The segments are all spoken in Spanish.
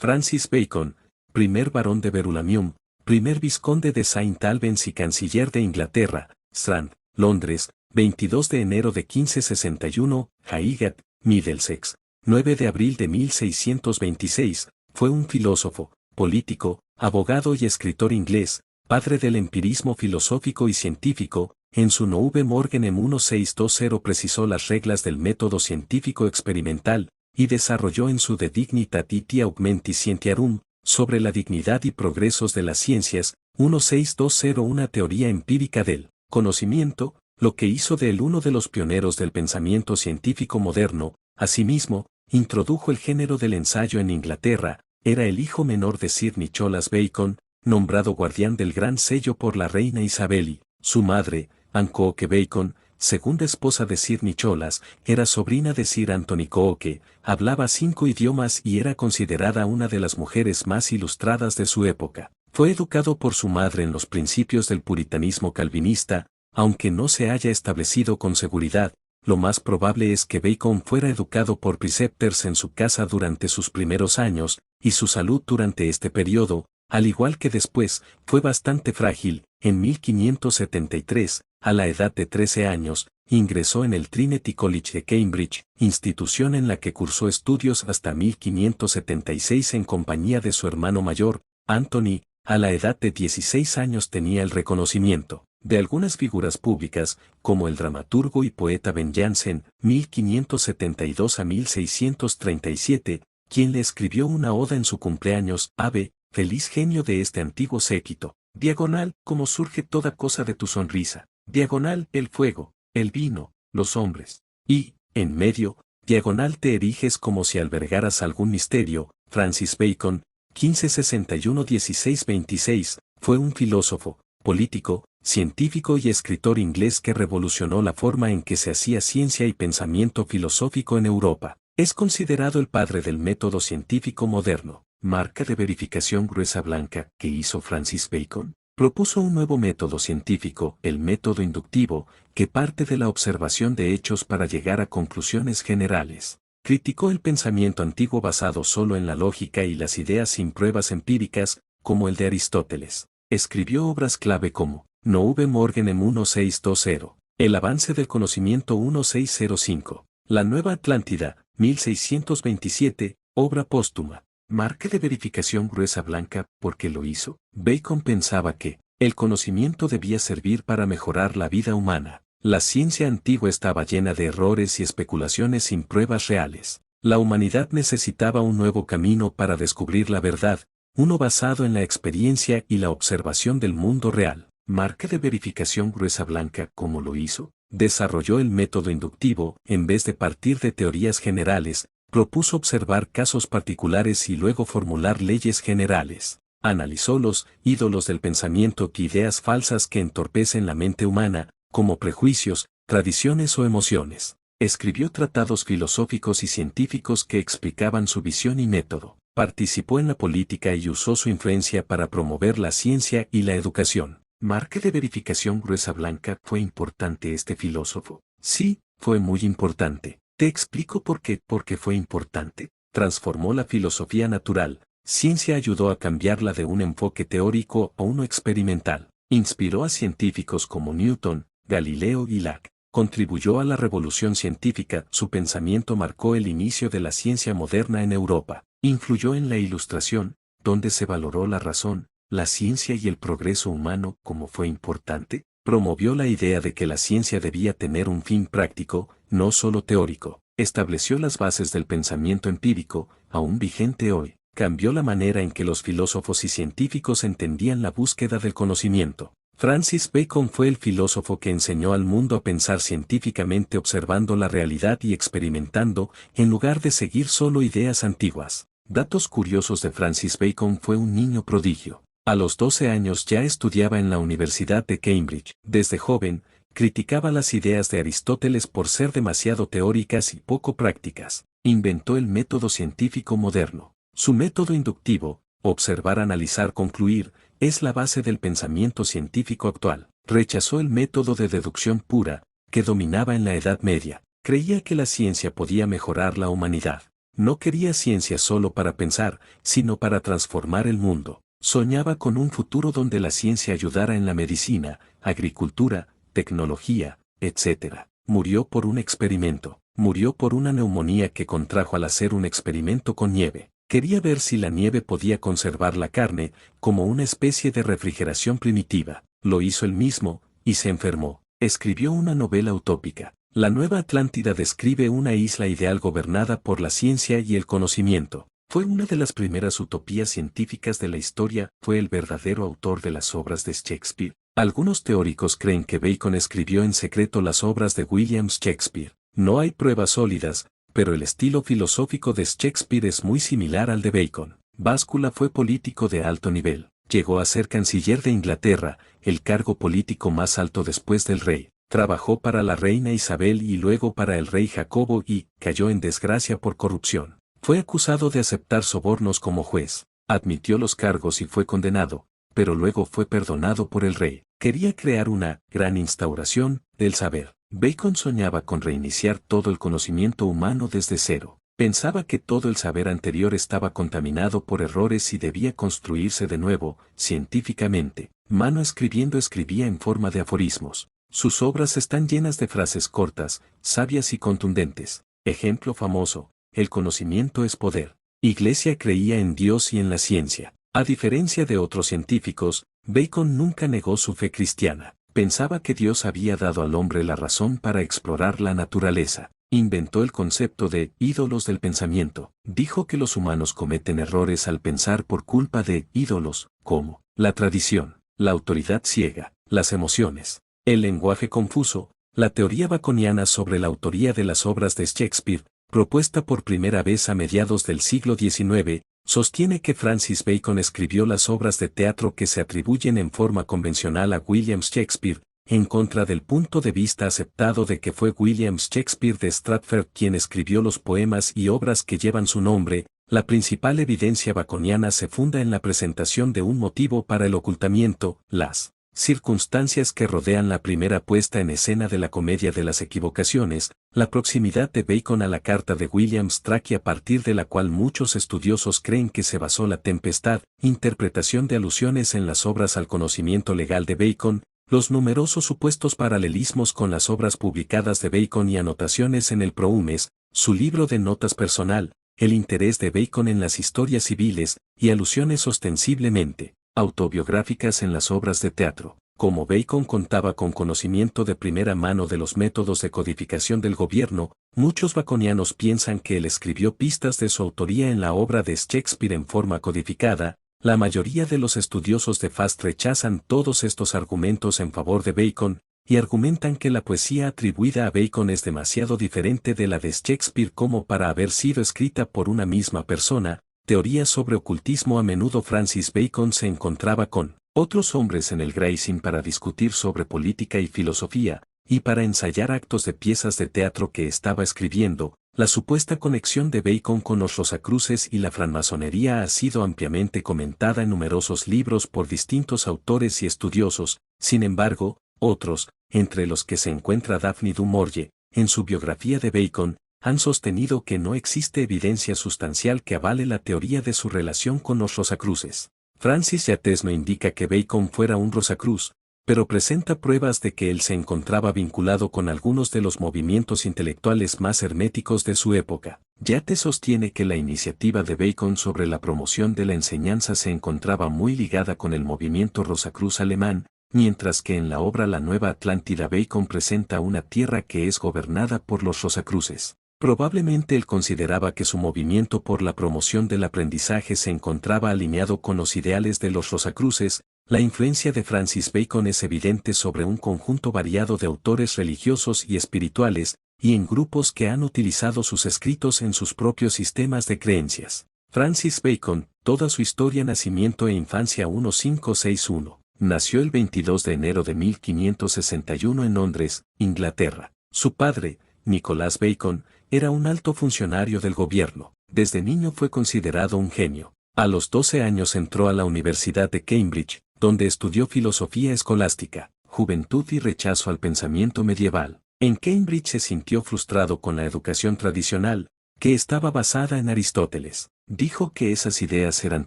Francis Bacon, primer barón de Verulamium, primer vizconde de Saint Albans y canciller de Inglaterra, Strand, Londres, 22 de enero de 1561, Highgate, Middlesex, 9 de abril de 1626, fue un filósofo, político, abogado y escritor inglés, padre del empirismo filosófico y científico. En su Nouveau Morgenem 1620 precisó las reglas del método científico experimental, y desarrolló en su De Dignitatis Augmenti Scientiarum, sobre la dignidad y progresos de las ciencias, 1620 una teoría empírica del conocimiento, lo que hizo de él uno de los pioneros del pensamiento científico moderno. Asimismo, introdujo el género del ensayo en Inglaterra. Era el hijo menor de Sir Nicholas Bacon, nombrado guardián del Gran Sello por la reina Isabel y, su madre, Anne Cooke Bacon, segunda esposa de Sir Nicholas, era sobrina de Sir Anthony Cooke, hablaba 5 idiomas y era considerada una de las mujeres más ilustradas de su época. Fue educado por su madre en los principios del puritanismo calvinista, aunque no se haya establecido con seguridad. Lo más probable es que Bacon fuera educado por preceptors en su casa durante sus primeros años, y su salud durante este periodo, al igual que después, fue bastante frágil. En 1573, a la edad de 13 años, ingresó en el Trinity College de Cambridge, institución en la que cursó estudios hasta 1576 en compañía de su hermano mayor, Anthony. A la edad de 16 años tenía el reconocimiento de algunas figuras públicas, como el dramaturgo y poeta Ben Jansen, 1572 a 1637, quien le escribió una oda en su cumpleaños. Ave, feliz genio de este antiguo séquito, diagonal, como surge toda cosa de tu sonrisa, diagonal, el fuego, el vino, los hombres, y, en medio, diagonal te eriges como si albergaras algún misterio. Francis Bacon, 1561-1626, fue un filósofo, político, científico y escritor inglés que revolucionó la forma en que se hacía ciencia y pensamiento filosófico en Europa. Es considerado el padre del método científico moderno. Marca de verificación gruesa blanca que hizo Francis Bacon. Propuso un nuevo método científico, el método inductivo, que parte de la observación de hechos para llegar a conclusiones generales. Criticó el pensamiento antiguo basado solo en la lógica y las ideas sin pruebas empíricas, como el de Aristóteles. Escribió obras clave como Nouveau Morgenem 1620, El avance del conocimiento 1605, La Nueva Atlántida, 1627, obra póstuma. Marca de verificación gruesa blanca. ¿Por qué lo hizo? Bacon pensaba que el conocimiento debía servir para mejorar la vida humana. La ciencia antigua estaba llena de errores y especulaciones sin pruebas reales. La humanidad necesitaba un nuevo camino para descubrir la verdad, uno basado en la experiencia y la observación del mundo real. Marca de verificación gruesa blanca. ¿Cómo lo hizo? Desarrolló el método inductivo. En vez de partir de teorías generales, propuso observar casos particulares y luego formular leyes generales. Analizó los ídolos del pensamiento y ideas falsas que entorpecen la mente humana, como prejuicios, tradiciones o emociones. Escribió tratados filosóficos y científicos que explicaban su visión y método. Participó en la política y usó su influencia para promover la ciencia y la educación. Marca de verificación gruesa blanca. ¿Fue importante este filósofo? Sí, fue muy importante. Te explico por qué. Porque fue importante. Transformó la filosofía natural. Ciencia ayudó a cambiarla de un enfoque teórico a uno experimental. Inspiró a científicos como Newton, Galileo y Locke. Contribuyó a la revolución científica. Su pensamiento marcó el inicio de la ciencia moderna en Europa. Influyó en la Ilustración, donde se valoró la razón, la ciencia y el progreso humano. ¿Cómo fue importante? Promovió la idea de que la ciencia debía tener un fin práctico, no solo teórico. Estableció las bases del pensamiento empírico, aún vigente hoy. Cambió la manera en que los filósofos y científicos entendían la búsqueda del conocimiento. Francis Bacon fue el filósofo que enseñó al mundo a pensar científicamente observando la realidad y experimentando, en lugar de seguir solo ideas antiguas. Datos curiosos de Francis Bacon. Fue un niño prodigio. A los 12 años ya estudiaba en la Universidad de Cambridge. Desde joven, criticaba las ideas de Aristóteles por ser demasiado teóricas y poco prácticas. Inventó el método científico moderno. Su método inductivo, observar, analizar, concluir, es la base del pensamiento científico actual. Rechazó el método de deducción pura, que dominaba en la Edad Media. Creía que la ciencia podía mejorar la humanidad. No quería ciencia solo para pensar, sino para transformar el mundo. Soñaba con un futuro donde la ciencia ayudara en la medicina, agricultura, tecnología, etc. Murió por un experimento. Murió por una neumonía que contrajo al hacer un experimento con nieve. Quería ver si la nieve podía conservar la carne, como una especie de refrigeración primitiva. Lo hizo él mismo, y se enfermó. Escribió una novela utópica. La Nueva Atlántida describe una isla ideal gobernada por la ciencia y el conocimiento. Fue una de las primeras utopías científicas de la historia, fue el verdadero autor de las obras de Shakespeare. Algunos teóricos creen que Bacon escribió en secreto las obras de William Shakespeare. No hay pruebas sólidas, pero el estilo filosófico de Shakespeare es muy similar al de Bacon. Báscula fue político de alto nivel. Llegó a ser canciller de Inglaterra, el cargo político más alto después del rey. Trabajó para la reina Isabel y luego para el rey Jacobo y cayó en desgracia por corrupción. Fue acusado de aceptar sobornos como juez. Admitió los cargos y fue condenado, pero luego fue perdonado por el rey. Quería crear una gran instauración del saber. Bacon soñaba con reiniciar todo el conocimiento humano desde cero. Pensaba que todo el saber anterior estaba contaminado por errores y debía construirse de nuevo, científicamente. Mano escribiendo escribía en forma de aforismos. Sus obras están llenas de frases cortas, sabias y contundentes. Ejemplo famoso, el conocimiento es poder. Iglesia creía en Dios y en la ciencia. A diferencia de otros científicos, Bacon nunca negó su fe cristiana. Pensaba que Dios había dado al hombre la razón para explorar la naturaleza. Inventó el concepto de ídolos del pensamiento. Dijo que los humanos cometen errores al pensar por culpa de ídolos, como la tradición, la autoridad ciega, las emociones, el lenguaje confuso. La teoría baconiana sobre la autoría de las obras de Shakespeare, propuesta por primera vez a mediados del siglo XIX, sostiene que Francis Bacon escribió las obras de teatro que se atribuyen en forma convencional a William Shakespeare, en contra del punto de vista aceptado de que fue William Shakespeare de Stratford quien escribió los poemas y obras que llevan su nombre. La principal evidencia baconiana se funda en la presentación de un motivo para el ocultamiento, las circunstancias que rodean la primera puesta en escena de la comedia de las equivocaciones, la proximidad de Bacon a la carta de William Strachey a partir de la cual muchos estudiosos creen que se basó La Tempestad, interpretación de alusiones en las obras al conocimiento legal de Bacon, los numerosos supuestos paralelismos con las obras publicadas de Bacon y anotaciones en el Prohumes, su libro de notas personal, el interés de Bacon en las historias civiles, y alusiones ostensiblemente autobiográficas en las obras de teatro. Como Bacon contaba con conocimiento de primera mano de los métodos de codificación del gobierno, muchos baconianos piensan que él escribió pistas de su autoría en la obra de Shakespeare en forma codificada. La mayoría de los estudiosos de Fast rechazan todos estos argumentos en favor de Bacon, y argumentan que la poesía atribuida a Bacon es demasiado diferente de la de Shakespeare como para haber sido escrita por una misma persona. Teorías sobre ocultismo. A menudo Francis Bacon se encontraba con otros hombres en el Gray's Inn para discutir sobre política y filosofía, y para ensayar actos de piezas de teatro que estaba escribiendo. La supuesta conexión de Bacon con los Rosacruces y la francmasonería ha sido ampliamente comentada en numerosos libros por distintos autores y estudiosos. Sin embargo, otros, entre los que se encuentra Daphne du Maurier, en su biografía de Bacon, han sostenido que no existe evidencia sustancial que avale la teoría de su relación con los Rosacruces. Francis Yates no indica que Bacon fuera un Rosacruz, pero presenta pruebas de que él se encontraba vinculado con algunos de los movimientos intelectuales más herméticos de su época. Yates sostiene que la iniciativa de Bacon sobre la promoción de la enseñanza se encontraba muy ligada con el movimiento Rosacruz alemán, mientras que en la obra La Nueva Atlántida Bacon presenta una tierra que es gobernada por los Rosacruces. Probablemente él consideraba que su movimiento por la promoción del aprendizaje se encontraba alineado con los ideales de los Rosacruces. La influencia de Francis Bacon es evidente sobre un conjunto variado de autores religiosos y espirituales, y en grupos que han utilizado sus escritos en sus propios sistemas de creencias. Francis Bacon, toda su historia, nacimiento e infancia. 1561. Nació el 22 de enero de 1561 en Londres, Inglaterra. Su padre, Nicholas Bacon, era un alto funcionario del gobierno. Desde niño fue considerado un genio. A los 12 años entró a la Universidad de Cambridge, donde estudió filosofía escolástica, juventud y rechazo al pensamiento medieval. En Cambridge se sintió frustrado con la educación tradicional, que estaba basada en Aristóteles. Dijo que esas ideas eran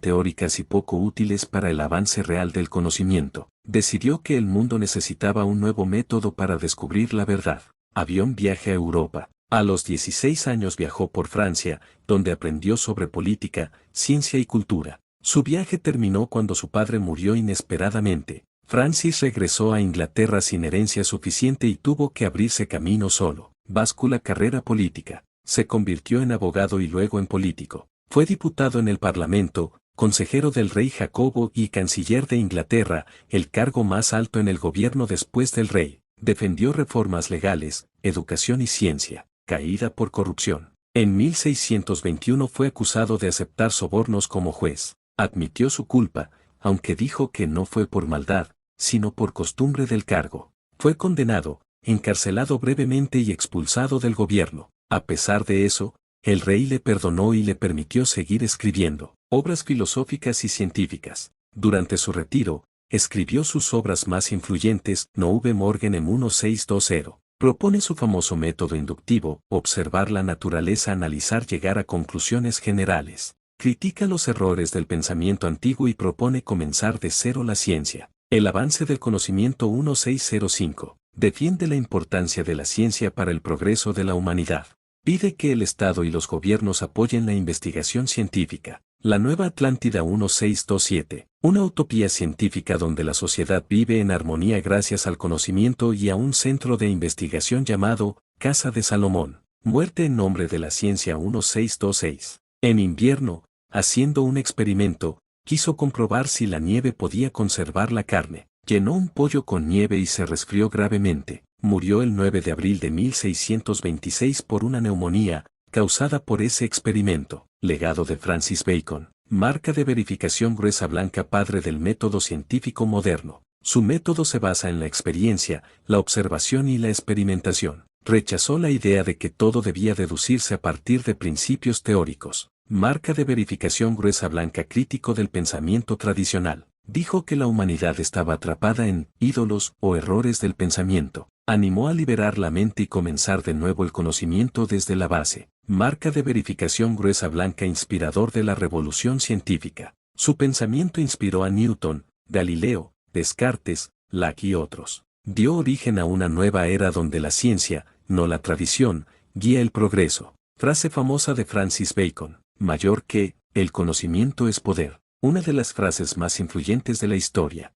teóricas y poco útiles para el avance real del conocimiento. Decidió que el mundo necesitaba un nuevo método para descubrir la verdad. Avión viaje a Europa. A los 16 años viajó por Francia, donde aprendió sobre política, ciencia y cultura. Su viaje terminó cuando su padre murió inesperadamente. Francis regresó a Inglaterra sin herencia suficiente y tuvo que abrirse camino solo. Báscula carrera política. Se convirtió en abogado y luego en político. Fue diputado en el Parlamento, consejero del rey Jacobo y canciller de Inglaterra, el cargo más alto en el gobierno después del rey. Defendió reformas legales, educación y ciencia. Caída por corrupción. En 1621 fue acusado de aceptar sobornos como juez. Admitió su culpa, aunque dijo que no fue por maldad, sino por costumbre del cargo. Fue condenado, encarcelado brevemente y expulsado del gobierno. A pesar de eso, el rey le perdonó y le permitió seguir escribiendo obras filosóficas y científicas. Durante su retiro, escribió sus obras más influyentes, Nouve Morgen en 1620. Propone su famoso método inductivo, observar la naturaleza, analizar, llegar a conclusiones generales. Critica los errores del pensamiento antiguo y propone comenzar de cero la ciencia. El avance del conocimiento 1605. Defiende la importancia de la ciencia para el progreso de la humanidad. Pide que el Estado y los gobiernos apoyen la investigación científica. La Nueva Atlántida 1627. Una utopía científica donde la sociedad vive en armonía gracias al conocimiento y a un centro de investigación llamado Casa de Salomón. Muerte en nombre de la ciencia 1626. En invierno, haciendo un experimento, quiso comprobar si la nieve podía conservar la carne. Llenó un pollo con nieve y se resfrió gravemente. Murió el 9 de abril de 1626 por una neumonía, causada por ese experimento. Legado de Francis Bacon. Marca de verificación gruesa blanca, padre del método científico moderno. Su método se basa en la experiencia, la observación y la experimentación. Rechazó la idea de que todo debía deducirse a partir de principios teóricos. Marca de verificación gruesa blanca, crítico del pensamiento tradicional. Dijo que la humanidad estaba atrapada en ídolos o errores del pensamiento. Animó a liberar la mente y comenzar de nuevo el conocimiento desde la base. Marca de verificación gruesa blanca, inspirador de la revolución científica. Su pensamiento inspiró a Newton, Galileo, Descartes, Locke y otros. Dio origen a una nueva era donde la ciencia, no la tradición, guía el progreso. Frase famosa de Francis Bacon. Mayor que, el conocimiento es poder. Una de las frases más influyentes de la historia.